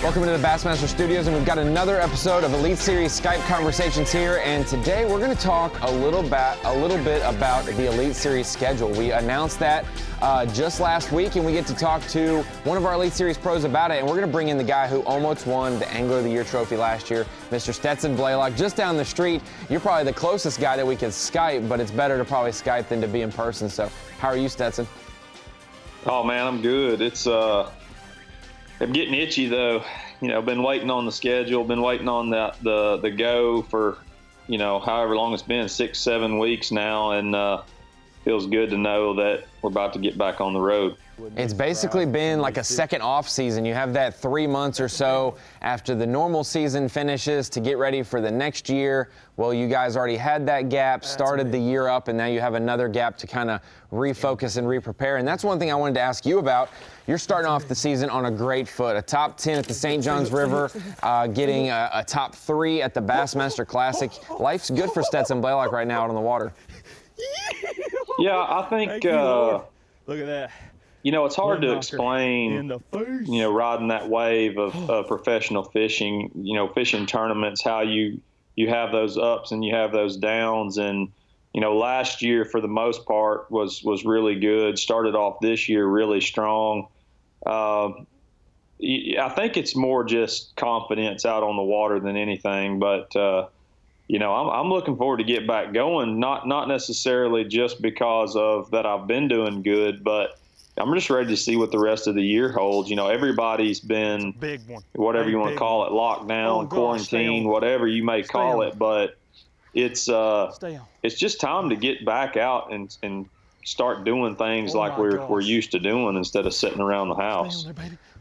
Welcome to the Bassmaster Studios, and we've got another episode of Elite Series Skype Conversations here. And today we're going to talk a little bit about the Elite Series schedule. We announced that just last week, and we get to talk to one of our Elite Series pros about it. And we're going to bring in the guy who almost won the Angler of the Year trophy last year, Mr. Stetson Blaylock, just down the street. You're probably the closest guy that we can Skype, but it's better to probably Skype than to be in person. So, how are you, Stetson? Oh man, I'm good. I'm getting itchy though. You know, been waiting on the schedule, been waiting on the go for, you know, however long it's been, 6-7 weeks now, and feels good to know that we're about to get back on the road. It's basically been like a second off season. You have that 3 months or so after the normal season finishes to get ready for the next year. Well, you guys already had that gap, started the year up, and now you have another gap to kind of refocus and re-prepare. And that's one thing I wanted to ask you about. You're starting off the season on a great foot. A top 10 at the St. Johns River, getting a top 3 at the Bassmaster Classic. Life's good for Stetson Blaylock right now out on the water. Yeah, I think, look at that. You know, it's hard to explain, you know, riding that wave of professional fishing, you know, fishing tournaments, how you have those ups and you have those downs. And, you know, last year, for the most part, was really good. Started off this year really strong. I think it's more just confidence out on the water than anything. But, you know, I'm looking forward to get back going, not necessarily just because of that I've been doing good, but I'm just ready to see what the rest of the year holds. You know, everybody's been, big one. Whatever you want to call it, lockdown, quarantine, whatever you may call it. But it's just time to get back out and start doing things like we're used to doing instead of sitting around the house.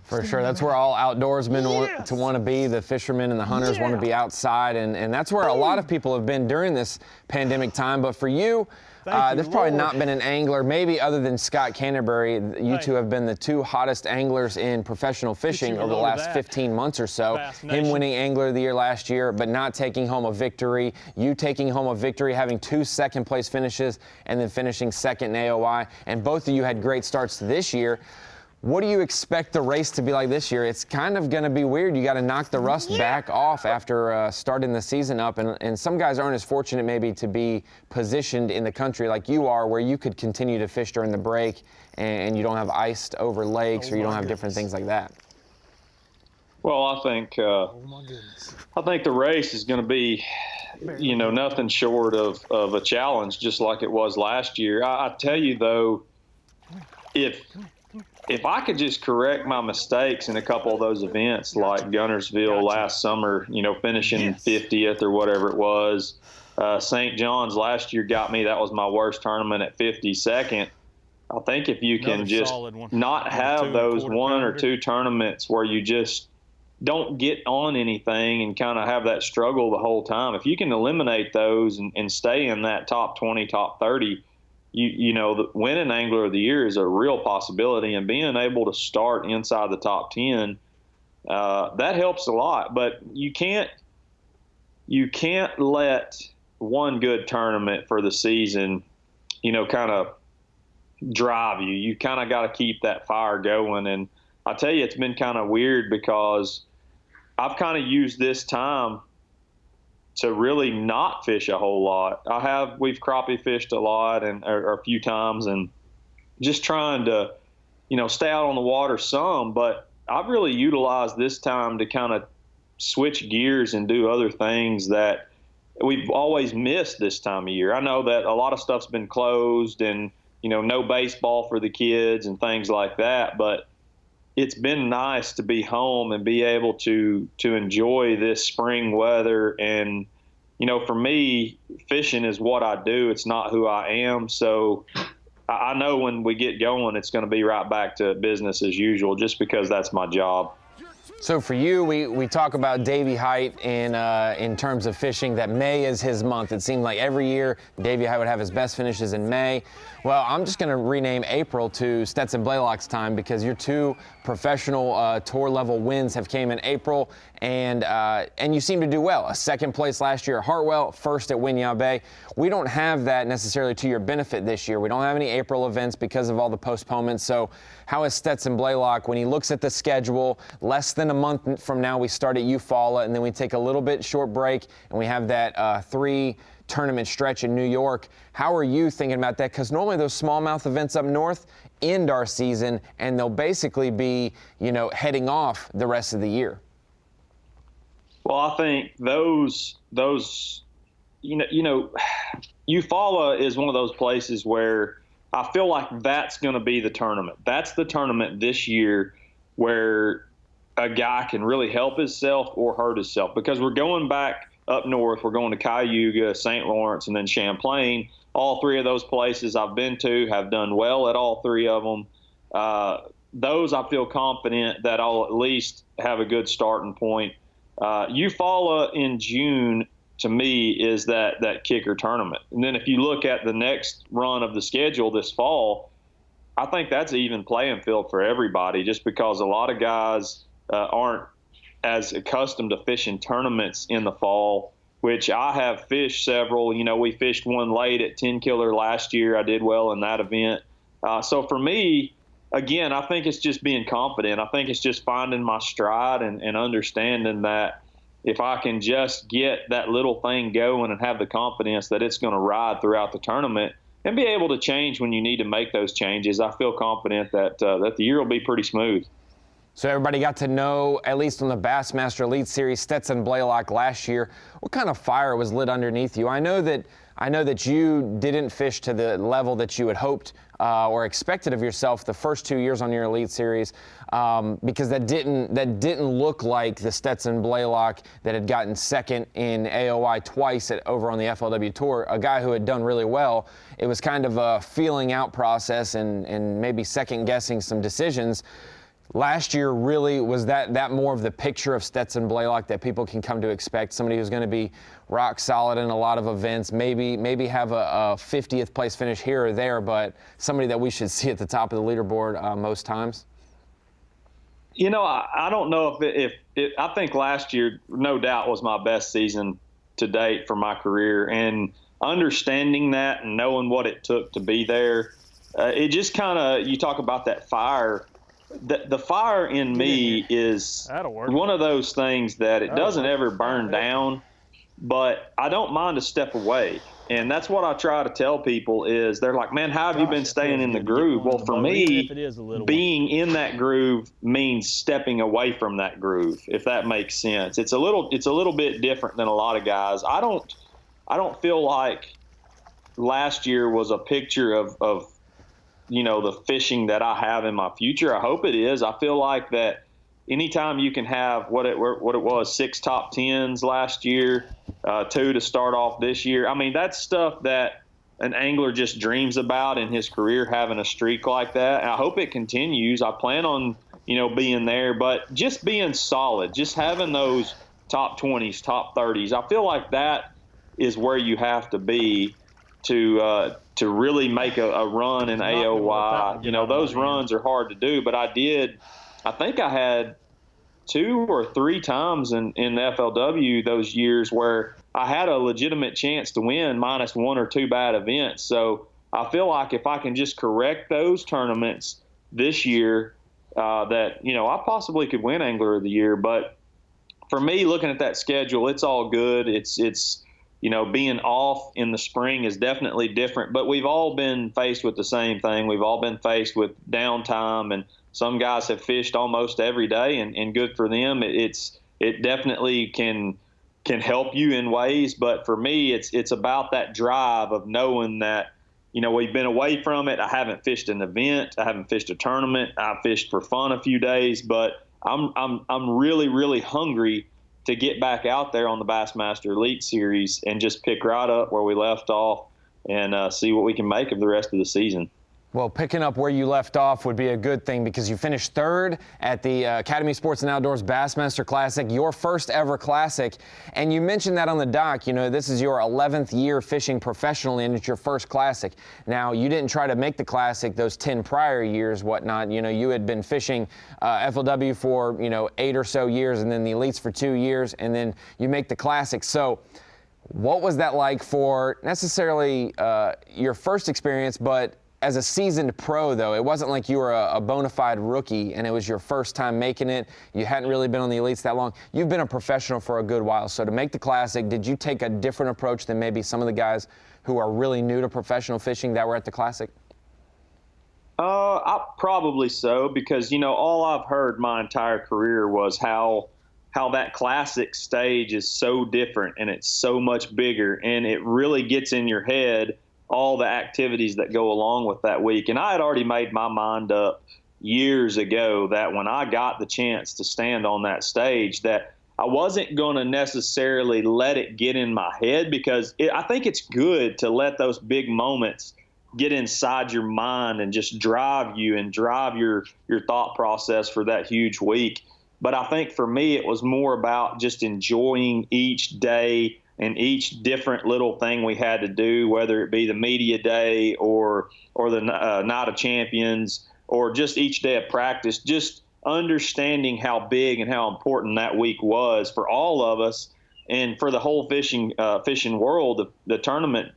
For sure. That's where all outdoorsmen want to be. The fishermen and the hunters want to be outside. And that's where a lot of people have been during this pandemic time. But for you, there's probably not been an angler, maybe other than Scott Canterbury. You two have been the two hottest anglers in professional fishing over the last 15 months or so. Him winning Angler of the Year last year, but not taking home a victory. You taking home a victory, having 2 second-place finishes, and then finishing second in AOI. And both of you had great starts to this year. What do you expect the race to be like this year? It's kind of going to be weird. You got to knock the rust back off after starting the season up. And some guys aren't as fortunate maybe to be positioned in the country like you are, where you could continue to fish during the break and you don't have iced over lakes or you don't have different things like that. Well, I think the race is going to be, you know, nothing short of a challenge, just like it was last year. I tell you, though, if I could just correct my mistakes in a couple of those events, like Guntersville last summer, you know, finishing 50th or whatever it was. St. John's last year got me. That was my worst tournament at 52nd. I think if you can just not have those 1 or 2 tournaments where you just don't get on anything and kind of have that struggle the whole time, if you can eliminate those and stay in that top 20, top 30, you know, the winning Angler of the Year is a real possibility, and being able to start inside the top 10, that helps a lot. But you can't let one good tournament for the season, you know, kind of drive you. You kind of got to keep that fire going. And I tell you, it's been kind of weird because I've kind of used this time to really not fish a whole lot. We've crappie fished a lot or a few times, and just trying to, you know, stay out on the water some, but I've really utilized this time to kind of switch gears and do other things that we've always missed this time of year. I know that a lot of stuff's been closed and, you know, no baseball for the kids and things like that, but it's been nice to be home and be able to enjoy this spring weather. And, you know, for me, fishing is what I do. It's not who I am. So I know when we get going, it's going to be right back to business as usual, just because that's my job. So for you, we talk about Davey Height in terms of fishing, that May is his month. It seemed like every year Davey Height would have his best finishes in May. Well, I'm just going to rename April to Stetson Blaylock's time, because you're two professional tour level wins have came in April, and you seem to do well. A second place last year at Hartwell, first at Winyah Bay. We don't have that necessarily to your benefit this year. We don't have any April events because of all the postponements. So how is Stetson Blaylock, when he looks at the schedule, less than a month from now we start at Eufaula, and then we take a little bit short break, and we have that 3-tournament stretch in New York. How are you thinking about that? Because normally those smallmouth events up north end our season, and they'll basically be, heading off the rest of the year. Well, I think those Eufaula is one of those places where I feel like that's going to be the tournament. That's the tournament this year where a guy can really help himself or hurt himself, because we're going back up north. We're going to Cayuga, St. Lawrence, and then Champlain. All three of those places I've been to, have done well at all three of them. Those I feel confident that I'll at least have a good starting point. Eufaula in June, to me, is that kicker tournament. And then if you look at the next run of the schedule this fall, I think that's an even playing field for everybody, just because a lot of guys aren't as accustomed to fishing tournaments in the fall, which I have fished several. We fished one late at 10 Killer last year. I did well in that event. So for me, again, I think it's just being confident. I think it's just finding my stride and understanding that if I can just get that little thing going and have the confidence that it's going to ride throughout the tournament and be able to change when you need to make those changes, I feel confident that the year will be pretty smooth. So everybody got to know, at least on the Bassmaster Elite Series, Stetson Blaylock last year, what kind of fire was lit underneath you. I know that you didn't fish to the level that you had hoped or expected of yourself the first 2 years on your Elite Series, because that didn't look like the Stetson Blaylock that had gotten second in AOI twice over on the FLW Tour, a guy who had done really well. It was kind of a feeling out process and maybe second guessing some decisions. Last year really was that more of the picture of Stetson Blaylock that people can come to expect, somebody who's going to be rock solid in a lot of events, maybe have a 50th place finish here or there, but somebody that we should see at the top of the leaderboard most times? I don't know if I think last year, no doubt, was my best season to date for my career, and understanding that and knowing what it took to be there, it just kind of, you talk about that fire. The fire in me is one of those things that it doesn't ever burn down, but I don't mind a step away. And that's what I try to tell people is they're like, man, how have you been staying in the groove? Well, for me, being in that groove means stepping away from that groove, if that makes sense. It's a little bit different than a lot of guys. I don't feel like last year was a picture of the fishing that I have in my future. I hope it is. I feel like that anytime you can have what it was, 6 top 10s last year, 2 to start off this year. I mean, that's stuff that an angler just dreams about in his career, having a streak like that. And I hope it continues. I plan on, being there, but just being solid, just having those top 20s, top 30s. I feel like that is where you have to be to really make a run in AOY. Those runs are hard to do, but I think I had 2 or 3 times in FLW those years where I had a legitimate chance to win minus 1 or 2 bad events. So I feel like if I can just correct those tournaments this year, that, I possibly could win Angler of the Year. But for me, looking at that schedule, it's all good. It's being off in the spring is definitely different, but we've all been faced with the same thing. We've all been faced with downtime, and some guys have fished almost every day, and good for them. It definitely can help you in ways, but for me, it's about that drive of knowing that, we've been away from it. I haven't fished an event. I haven't fished a tournament. I fished for fun a few days, but I'm really, really hungry to get back out there on the Bassmaster Elite Series and just pick right up where we left off and see what we can make of the rest of the season. Well, picking up where you left off would be a good thing because you finished third at the Academy Sports and Outdoors Bassmaster Classic, your first ever classic. And you mentioned that on the doc, you know, this is your 11th year fishing professionally and it's your first classic. Now, you didn't try to make the classic those 10 prior years, whatnot. You know, you had been fishing FLW for, 8 or so years and then the Elites for 2 years and then you make the classic. So what was that like for necessarily your first experience, but as a seasoned pro, though? It wasn't like you were a bona fide rookie and it was your first time making it. You hadn't really been on the Elites that long. You've been a professional for a good while. So to make the classic, did you take a different approach than maybe some of the guys who are really new to professional fishing that were at the classic? Probably so, because, all I've heard my entire career was how that classic stage is so different and it's so much bigger and it really gets in your head all the activities that go along with that week. And I had already made my mind up years ago that when I got the chance to stand on that stage, that I wasn't going to necessarily let it get in my head, because I think it's good to let those big moments get inside your mind and just drive you and drive your thought process for that huge week. But I think for me, it was more about just enjoying each day and each different little thing we had to do, whether it be the media day or the Night of Champions or just each day of practice, just understanding how big and how important that week was for all of us and for the whole fishing world, the tournament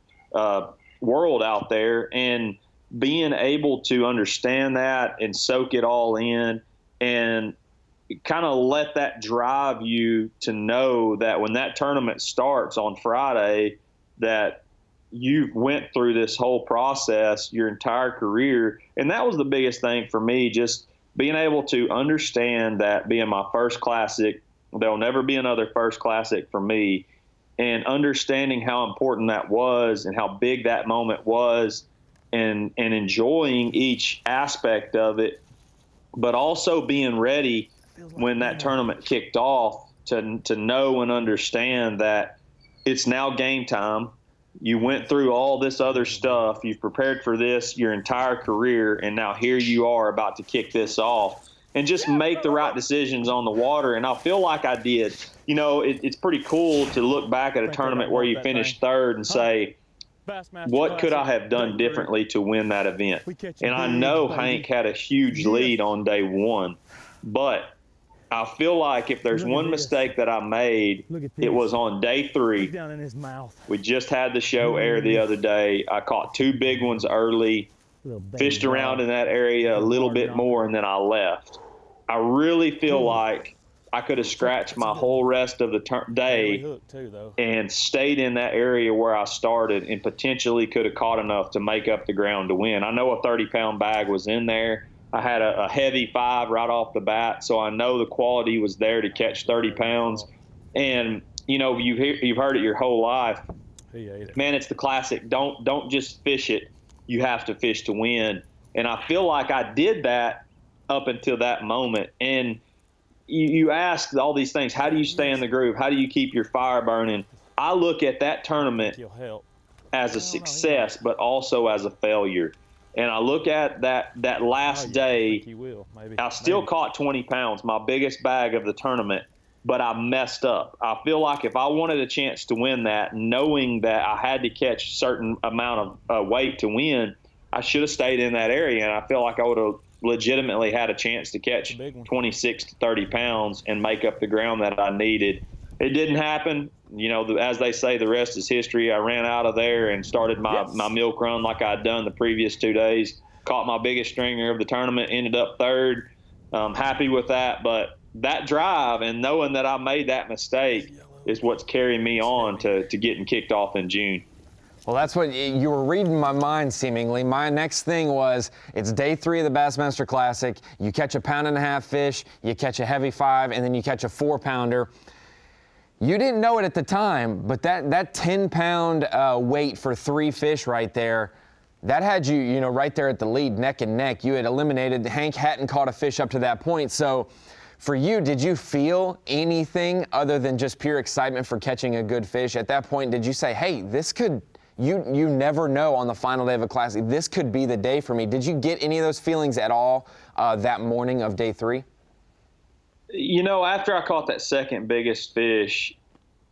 world out there, and being able to understand that and soak it all in and kind of let that drive you to know that when that tournament starts on Friday, that you went through this whole process your entire career. And that was the biggest thing for me, just being able to understand that being my first classic, there'll never be another first classic for me, and understanding how important that was and how big that moment was, and enjoying each aspect of it, but also being ready when that tournament kicked off to know and understand that it's now game time. You went through all this other stuff. You've prepared for this your entire career, and now here you are about to kick this off and just make the right decisions on the water. And I feel like I did. It's pretty cool to look back at a tournament where you finished third and say, what could I have done differently to win that event? And I know Hank had a huge lead on day one, but I feel like if there's one mistake that I made, it was on day 3. Down in his mouth. We just had the show air the other day. I caught 2 big ones early, fished around in that area a little bit more, and then I left. I really feel like I could have scratched my whole rest of the day and stayed in that area where I started and potentially could have caught enough to make up the ground to win. I know a 30-pound bag was in there. I had a heavy 5 right off the bat, so I know the quality was there to catch 30 pounds. And, you've heard it your whole life. Man, it's the classic. Don't just fish it. You have to fish to win. And I feel like I did that up until that moment. And you ask all these things. How do you stay in the groove? How do you keep your fire burning? I look at that tournament as a success, but also as a failure. And I look at that last day, I still caught 20 pounds, my biggest bag of the tournament, but I messed up. I feel like if I wanted a chance to win that, knowing that I had to catch a certain amount of weight to win, I should have stayed in that area. And I feel like I would have legitimately had a chance to catch 26 to 30 pounds and make up the ground that I needed. It didn't happen. As they say, the rest is history. I ran out of there and started my milk run like I'd done the previous 2 days. Caught my biggest stringer of the tournament, ended up third. Happy with that. But that drive and knowing that I made that mistake is what's carrying me on to getting kicked off in June. Well, that's what you were reading my mind, seemingly. My next thing was, it's day 3 of the Bassmaster Classic. You catch a 1.5-pound fish, you catch a heavy 5, and then you catch a 4-pounder. You didn't know it at the time, but that 10-pound weight for 3 fish right there, that had you, right there at the lead, neck and neck. You had eliminated. Hank hadn't caught a fish up to that point. So for you, did you feel anything other than just pure excitement for catching a good fish? At that point, did you say, hey, this could you never know on the final day of a classic, this could be the day for me. Did you get any of those feelings at all that morning of day 3? You know, after I caught that second biggest fish,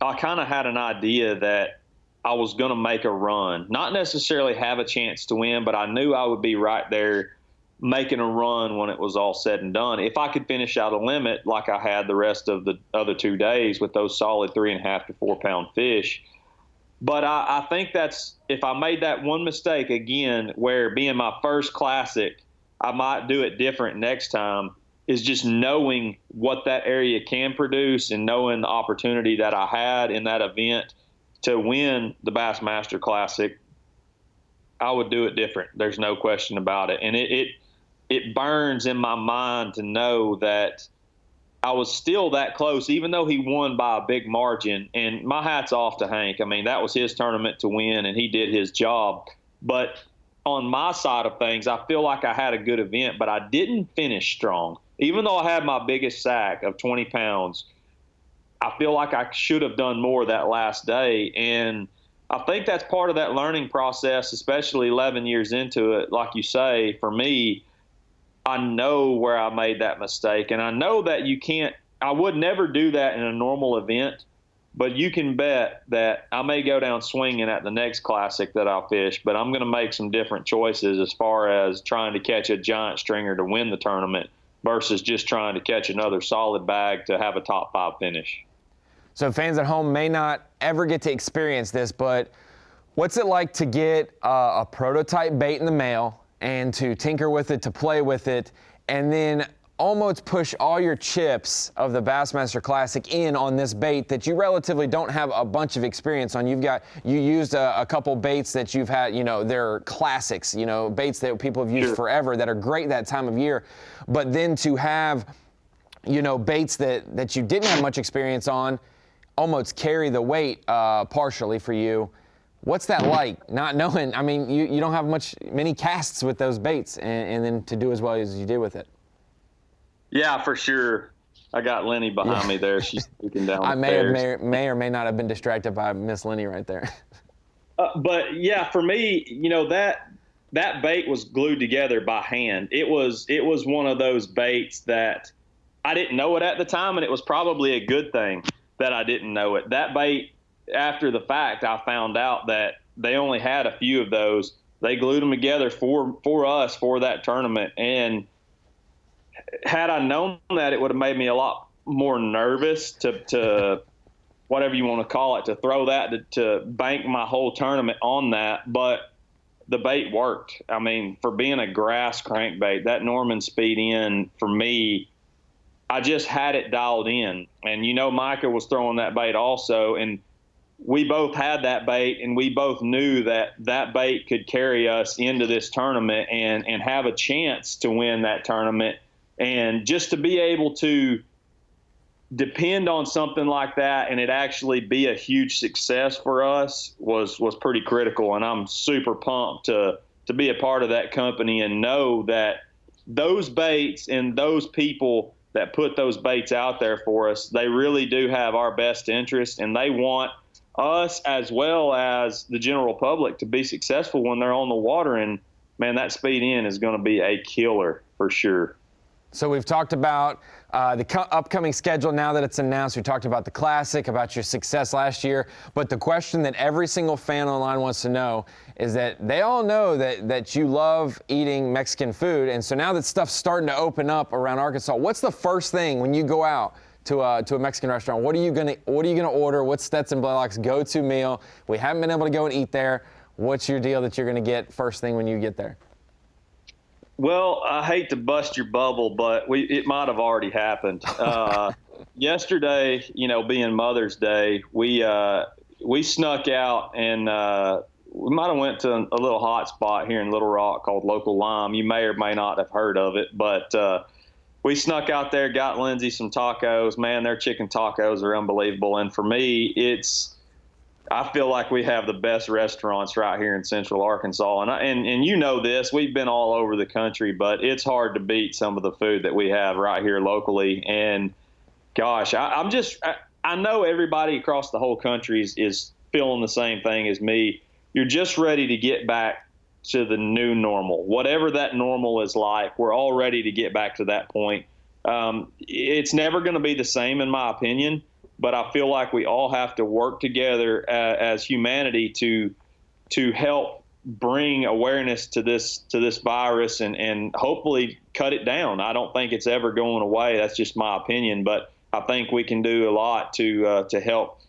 I kind of had an idea that I was going to make a run, not necessarily have a chance to win, but I knew I would be right there making a run when it was all said and done. If I could finish out a limit like I had the rest of the other 2 days with those solid 3.5 to 4 pound fish. But I think that's, if I made that one mistake again, where being my first classic, I might do it different next time, is just knowing what that area can produce and knowing the opportunity that I had in that event to win the Bassmaster Classic. I would do it different. There's no question about it. And it burns in my mind to know that I was still that close, even though he won by a big margin. And my hat's off to Hank. I mean, that was his tournament to win, and he did his job. But on my side of things, I feel like I had a good event, but I didn't finish strong. Even though I had my biggest sack of 20 pounds, I feel like I should have done more that last day. And I think that's part of that learning process, especially 11 years into it. Like you say, for me, I know where I made that mistake. And I know that I would never do that in a normal event, but you can bet that I may go down swinging at the next classic that I'll fish, but I'm going to make some different choices as far as trying to catch a giant stringer to win the tournament versus just trying to catch another solid bag to have a top 5 finish. So fans at home may not ever get to experience this, but what's it like to get a prototype bait in the mail and to tinker with it, to play with it, and then almost push all your chips of the Bassmaster Classic in on this bait that you relatively don't have a bunch of experience on? You used a couple baits that you've had, they're classics, baits that people have used forever that are great that time of year. But then to have, baits that you didn't have much experience on almost carry the weight partially for you. What's that like, not knowing? I mean, you don't have many casts with those baits, and then to do as well as you did with it. Yeah, for sure. I got Lenny behind me there. She's looking down the I stairs. may or may not have been distracted by Miss Lenny right there. But yeah, for me, that bait was glued together by hand. It was one of those baits that I didn't know it at the time, and it was probably a good thing that I didn't know it. That bait, after the fact, I found out that they only had a few of those. They glued them together for us for that tournament. And had I known that, it would have made me a lot more nervous to whatever you want to call it, to throw that, to bank my whole tournament on that. But the bait worked. I mean, for being a grass crankbait, that Norman Speed in, for me, I just had it dialed in. And, Micah was throwing that bait also. And we both had that bait, and we both knew that that bait could carry us into this tournament and have a chance to win that tournament. And just to be able to depend on something like that and it actually be a huge success for us was pretty critical. And I'm super pumped to be a part of that company and know that those baits and those people that put those baits out there for us, they really do have our best interest, and they want us as well as the general public to be successful when they're on the water. And man, that Speed in is going to be a killer for sure. So we've talked about the upcoming schedule now that it's announced. We talked about the Classic, about your success last year. But the question that every single fan online wants to know is that they all know that you love eating Mexican food. And so now that stuff's starting to open up around Arkansas, what's the first thing when you go out to a Mexican restaurant? What are you gonna order? What's Stetson Blaylock's go-to meal? We haven't been able to go and eat there. What's your deal that you're gonna get first thing when you get there? Well, I hate to bust your bubble, but it might have already happened. Yesterday, being Mother's Day, we snuck out and we might have went to a little hot spot here in Little Rock called Local Lime. You may or may not have heard of it, but we snuck out there, got Lindsay some tacos. Man, their chicken tacos are unbelievable. And for me, I feel like we have the best restaurants right here in Central Arkansas. And you know this, we've been all over the country, but it's hard to beat some of the food that we have right here locally. And gosh, I know everybody across the whole country is feeling the same thing as me. you're just ready to get back to the new normal. Whatever that normal is like, we're all ready to get back to that point. It's never going to be the same, in my opinion, but I feel like we all have to work together as humanity to help bring awareness to this virus and hopefully cut it down. I don't think it's ever going away. That's just my opinion, but I think we can do a lot to help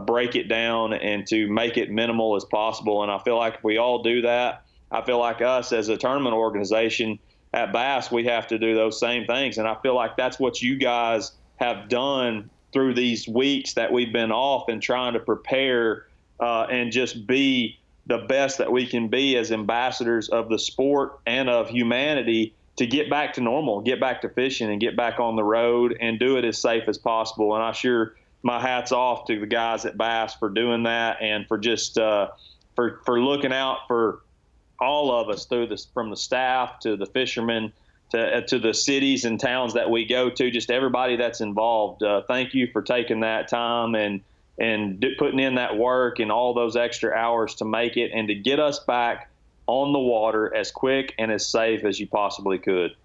break it down and to make it minimal as possible. And I feel like if we all do that, I feel like us as a tournament organization at Bass, we have to do those same things. And I feel like that's what you guys have done through these weeks that we've been off and trying to prepare and just be the best that we can be as ambassadors of the sport and of humanity to get back to normal, get back to fishing and get back on the road and do it as safe as possible. And I sure my hat's off to the guys at Bass for doing that and for just for looking out for all of us through this, from the staff to the fishermen to the cities and towns that we go to, just everybody that's involved. Thank you for taking that time and putting in that work and all those extra hours to make it and to get us back on the water as quick and as safe as you possibly could.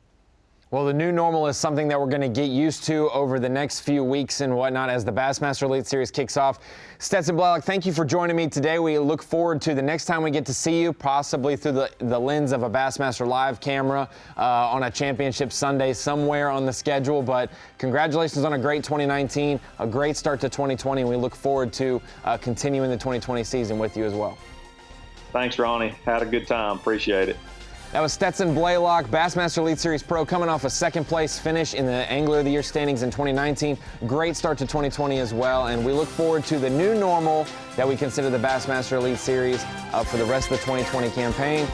Well, the new normal is something that we're going to get used to over the next few weeks and whatnot as the Bassmaster Elite Series kicks off. Stetson Blaylock, thank you for joining me today. We look forward to the next time we get to see you, possibly through the lens of a Bassmaster Live camera on a championship Sunday somewhere on the schedule. But congratulations on a great 2019, a great start to 2020, and we look forward to continuing the 2020 season with you as well. Thanks, Ronnie. Had a good time. Appreciate it. That was Stetson Blaylock, Bassmaster Elite Series Pro, coming off a second-place finish in the Angler of the Year standings in 2019. Great start to 2020 as well, and we look forward to the new normal that we consider the Bassmaster Elite Series for the rest of the 2020 campaign.